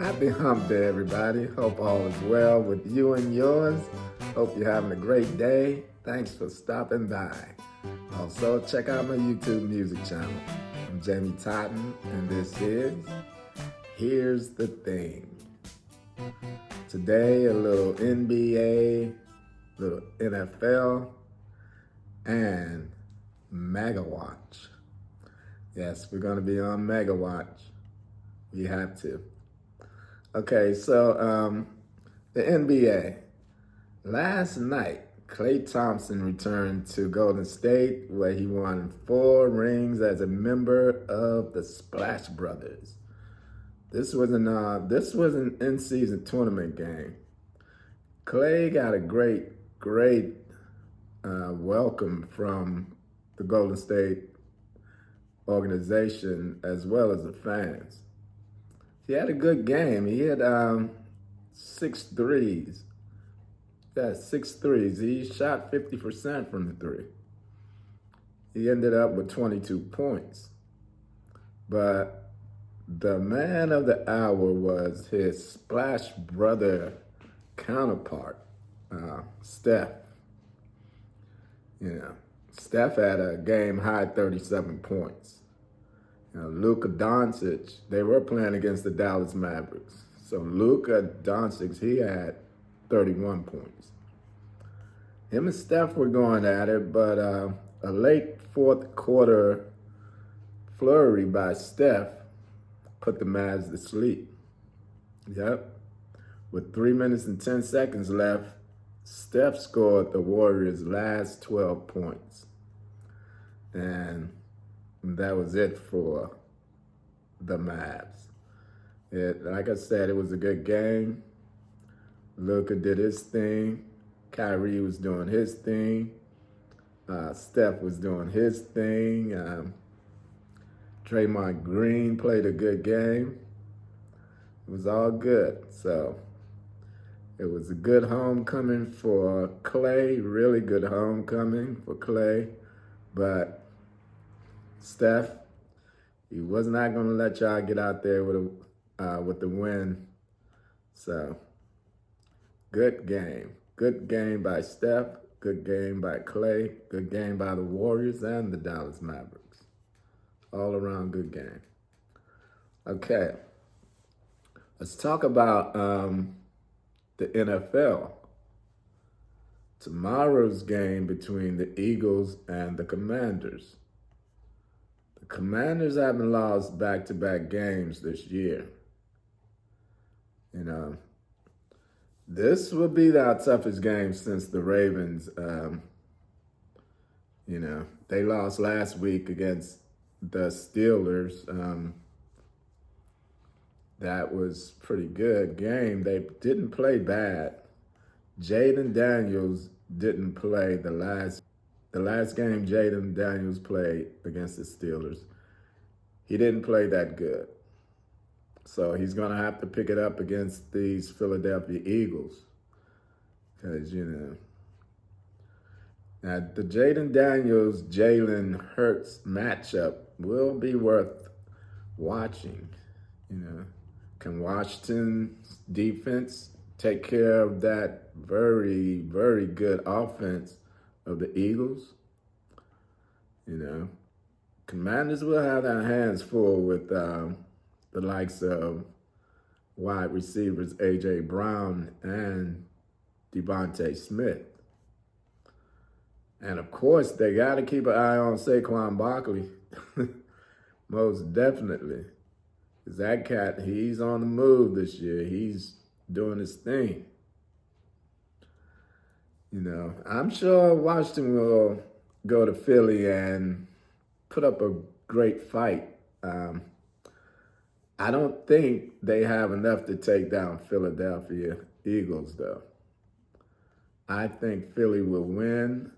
Happy hump day, everybody. Hope all is well with you and yours. Hope you're having a great day. Thanks for stopping by. Also, check out my YouTube music channel. I'm Jamie Totten, and this is Here's the Thing. Today, a little NBA, little NFL, and Megawatch. Yes, we're going to be on Megawatch. We have to. Okay, so the NBA. Last night, Klay Thompson returned to Golden State where he won 4 rings as a member of the Splash Brothers. This was an in-season tournament game. Klay got a great welcome from the Golden State organization as well as the fans. He had a good game. He had 6 threes. Yeah, 6 threes. He shot 50% from the three. He ended up with 22 points. But the man of the hour was his Splash Brother counterpart, Steph. Steph had a game high 37 points. Luka Doncic, they were playing against the Dallas Mavericks. So Luka Doncic, he had 31 points. Him and Steph were going at it, but a late fourth quarter flurry by Steph put the Mavs to sleep. Yep. With 3 minutes and 10 seconds left, Steph scored the Warriors' last 12 points. And that was it for the Mavs. Like I said, it was a good game. Luka did his thing. Kyrie was doing his thing. Steph was doing his thing. Draymond Green played a good game. It was all good. So it was a good homecoming for Klay, really good homecoming for Klay. But Steph, he was not going to let y'all get out there with the win. So, good game. Good game by Steph. Good game by Klay. Good game by the Warriors and the Dallas Mavericks. All around good game. Okay. Let's talk about the NFL. Tomorrow's game between the Eagles and the Commanders. The Commanders haven't lost back-to-back games this year. This will be our toughest game since the Ravens, they lost last week against the Steelers. That was pretty good game. They didn't play bad. Jaden Daniels didn't play the last game Jaden Daniels played against the Steelers. He didn't play that good. So he's going to have to pick it up against these Philadelphia Eagles. Because, now the Jaden Daniels-Jalen Hurts matchup will be worth watching. Can Washington's defense take care of that very, very good offense of the Eagles? Commanders will have their hands full with the likes of wide receivers A.J. Brown and Devontae Smith. And of course, they got to keep an eye on Saquon Barkley. Most definitely. Because that cat, he's on the move this year. He's doing his thing. I'm sure Washington will go to Philly and put up a great fight. I don't think they have enough to take down Philadelphia Eagles, though. I think Philly will win.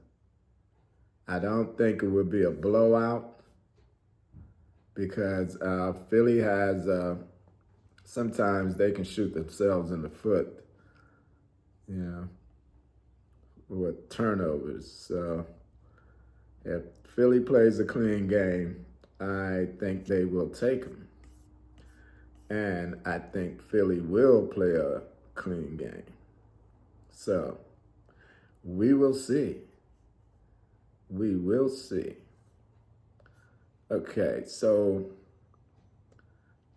I don't think it will be a blowout because Philly has, sometimes they can shoot themselves in the foot, with turnovers. So if Philly plays a clean game, I think they will take them. And I think Philly will play a clean game. So we will see. We will see. Okay, so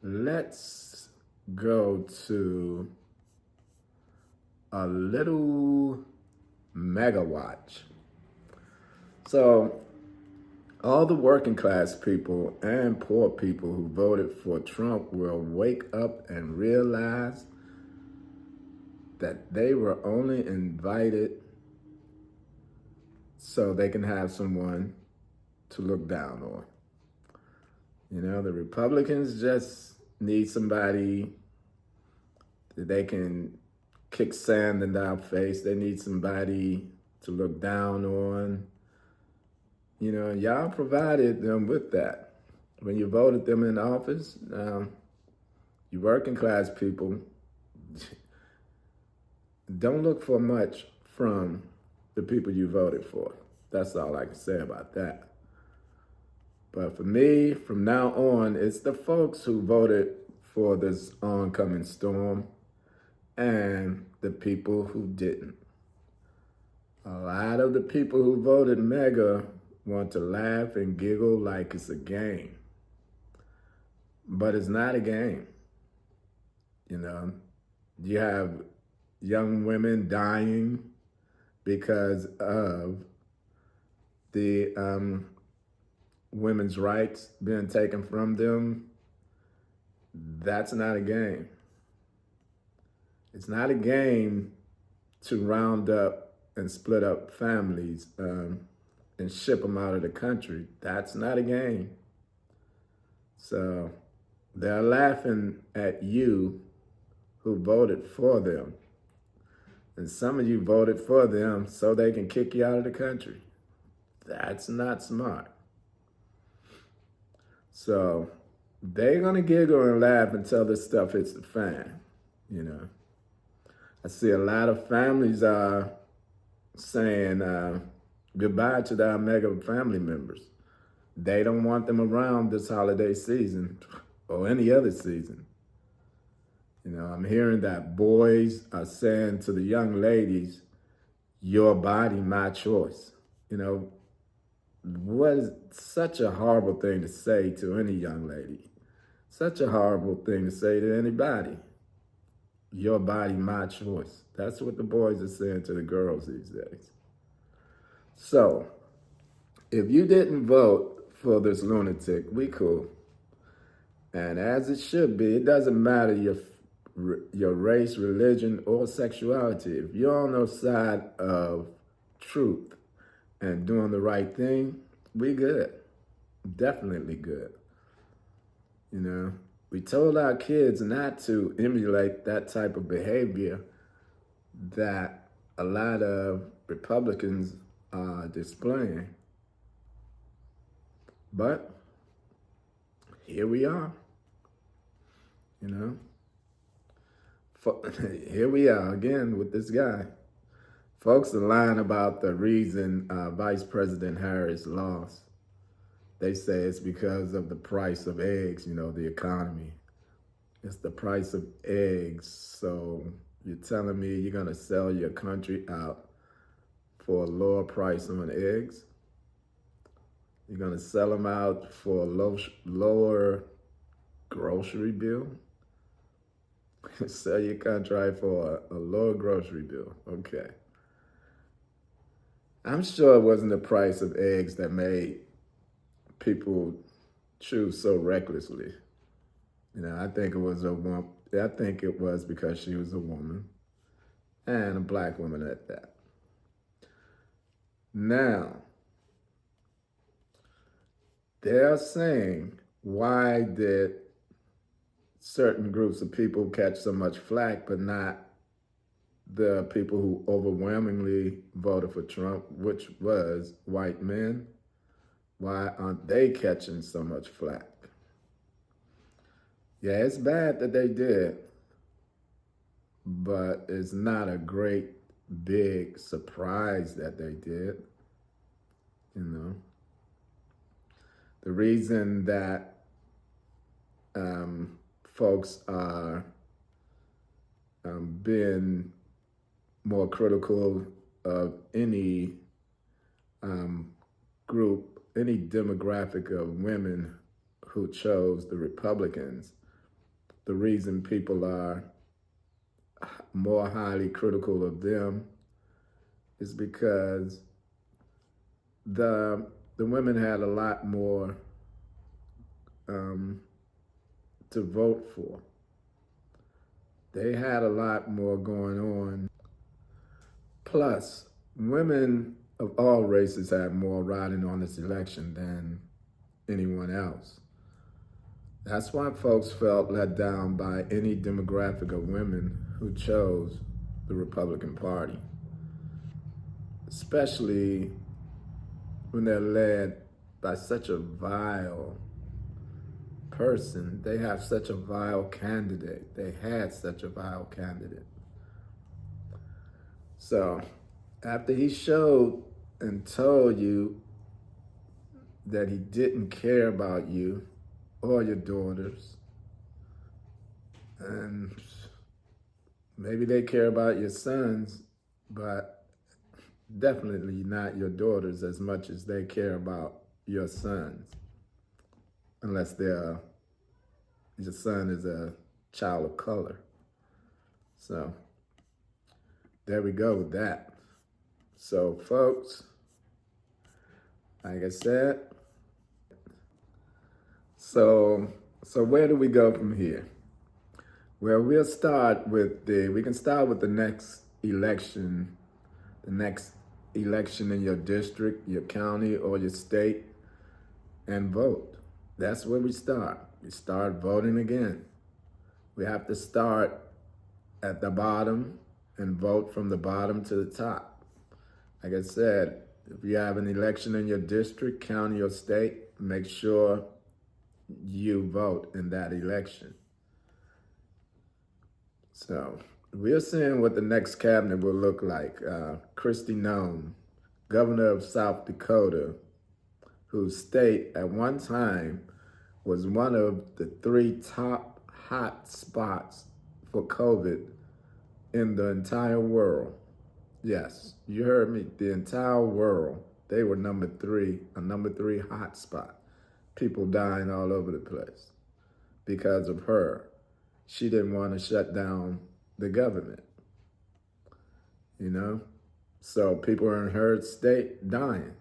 let's go to a little mega watch. So all the working class people and poor people who voted for Trump will wake up and realize that they were only invited so they can have someone to look down on. You know, the Republicans just need somebody that they can kick sand in their face. They need somebody to look down on. You know, y'all provided them with that. When you voted them in office, you working class people, don't look for much from the people you voted for. That's all I can say about that. But for me, from now on, it's the folks who voted for this oncoming storm and the people who didn't. A lot of the people who voted MAGA want to laugh and giggle like it's a game. But it's not a game. You know, you have young women dying because of the women's rights being taken from them. That's not a game. It's not a game to round up and split up families and ship them out of the country. That's not a game. So they're laughing at you who voted for them. And some of you voted for them so they can kick you out of the country. That's not smart. So they're going to giggle and laugh until this stuff hits the fan, you know. I see a lot of families are saying goodbye to their MAGA family members. They don't want them around this holiday season or any other season. You know, I'm hearing that boys are saying to the young ladies, your body, my choice. You know, what is such a horrible thing to say to any young lady? Such a horrible thing to say to anybody. Your body, my choice. That's what the boys are saying to the girls these days. So, if you didn't vote for this lunatic, we cool. And as it should be, it doesn't matter your race, religion, or sexuality. If you're on the side of truth and doing the right thing, we good. Definitely good. You know, we told our kids not to emulate that type of behavior that a lot of Republicans are displaying. But here we are, you know. Here we are again with this guy. Folks are lying about the reason Vice President Harris lost. They say it's because of the price of eggs, you know, the economy. It's the price of eggs. So you're telling me you're going to sell your country out for a lower price on eggs? You're going to sell them out for a lower grocery bill? Sell your country for a lower grocery bill. Okay. I'm sure it wasn't the price of eggs that made people choose so recklessly. You know, I think it was because she was a woman, and a black woman at that. Now, they're saying, why did certain groups of people catch so much flack, but not the people who overwhelmingly voted for Trump, which was white men? Why aren't they catching so much flack? Yeah, it's bad that they did, but it's not a great big surprise that they did, you know. The reason that folks are being more critical of any group, any demographic of women who chose the Republicans. The reason people are more highly critical of them is because the women had a lot more to vote for. They had a lot more going on. Plus, women of all races had more riding on this election than anyone else. That's why folks felt let down by any demographic of women who chose the Republican Party, especially when they're led by such a vile person. They have such a vile candidate. They had such a vile candidate. So after he showed and told you that he didn't care about you or your daughters, and maybe they care about your sons, but definitely not your daughters as much as they care about your sons, unless your son is a child of color. So there we go with that. So folks, like I said, so where do we go from here? Well, we can start with the next election in your district, your county, or your state, and vote. That's where we start. We start voting again. We have to start at the bottom and vote from the bottom to the top. Like I said, if you have an election in your district, county, or state, make sure you vote in that election. So we're seeing what the next cabinet will look like. Kristi Noem, governor of South Dakota, whose state at one time was one of the 3 top hot spots for COVID in the entire world. Yes, you heard me, the entire world. They were number 3 hot spot. People dying all over the place because of her. She didn't want to shut down the government, you know? So people in her state dying.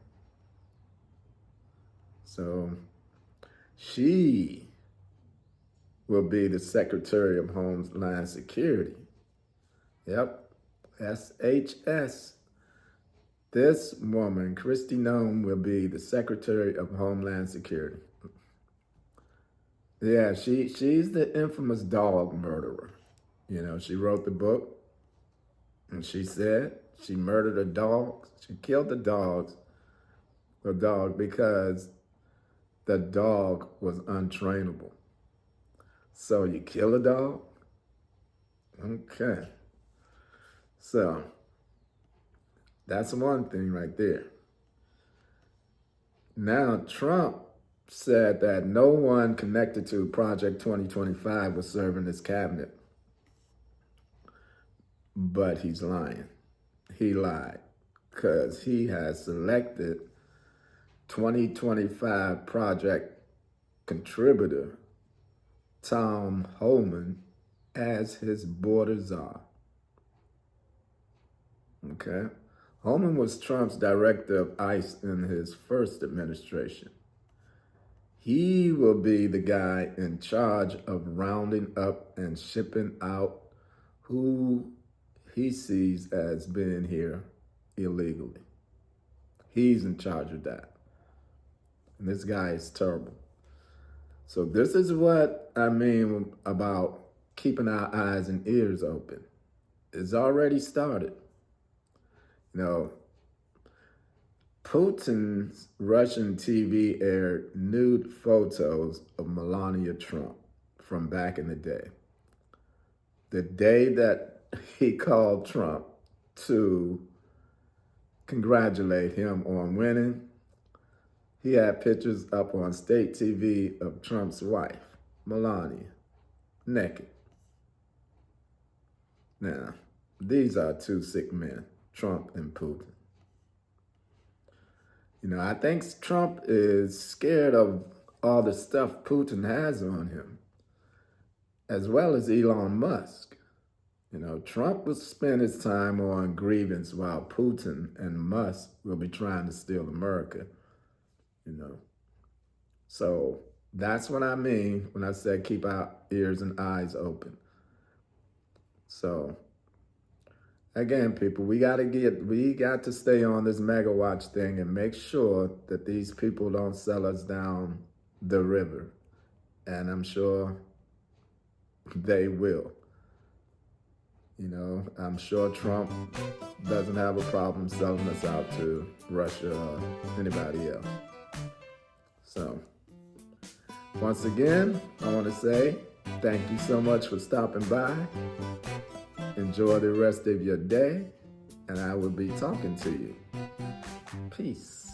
So she will be the Secretary of Homeland Security. Yep, SHS. This woman, Kristi Noem, will be the Secretary of Homeland Security. Yeah, she's the infamous dog murderer. You know, she wrote the book, and she said she murdered a dog. She killed the dog because the dog was untrainable. So you kill a dog? Okay. So that's one thing right there. Now, Trump said that no one connected to Project 2025 was serving his cabinet. But he's lying. He lied because he has selected 2025 project contributor Tom Homan as his border czar. Okay? Homan was Trump's director of ICE in his first administration. He will be the guy in charge of rounding up and shipping out who he sees as being here illegally. He's in charge of that. And this guy is terrible. So this is what I mean about keeping our eyes and ears open. It's already started. You know, Putin's Russian TV aired nude photos of Melania Trump from back in the day. The day that he called Trump to congratulate him on winning, he had pictures up on state TV of Trump's wife, Melania. naked. Now, these are two sick men, Trump and Putin. I think Trump is scared of all the stuff Putin has on him, as well as Elon Musk. Trump will spend his time on grievance while Putin and Musk will be trying to steal America. So that's what I mean when I said keep our ears and eyes open. So again, people, we got to stay on this mega watch thing and make sure that these people don't sell us down the river. And I'm sure they will. I'm sure Trump doesn't have a problem selling us out to Russia or anybody else. So, once again, I want to say thank you so much for stopping by. Enjoy the rest of your day, and I will be talking to you. Peace.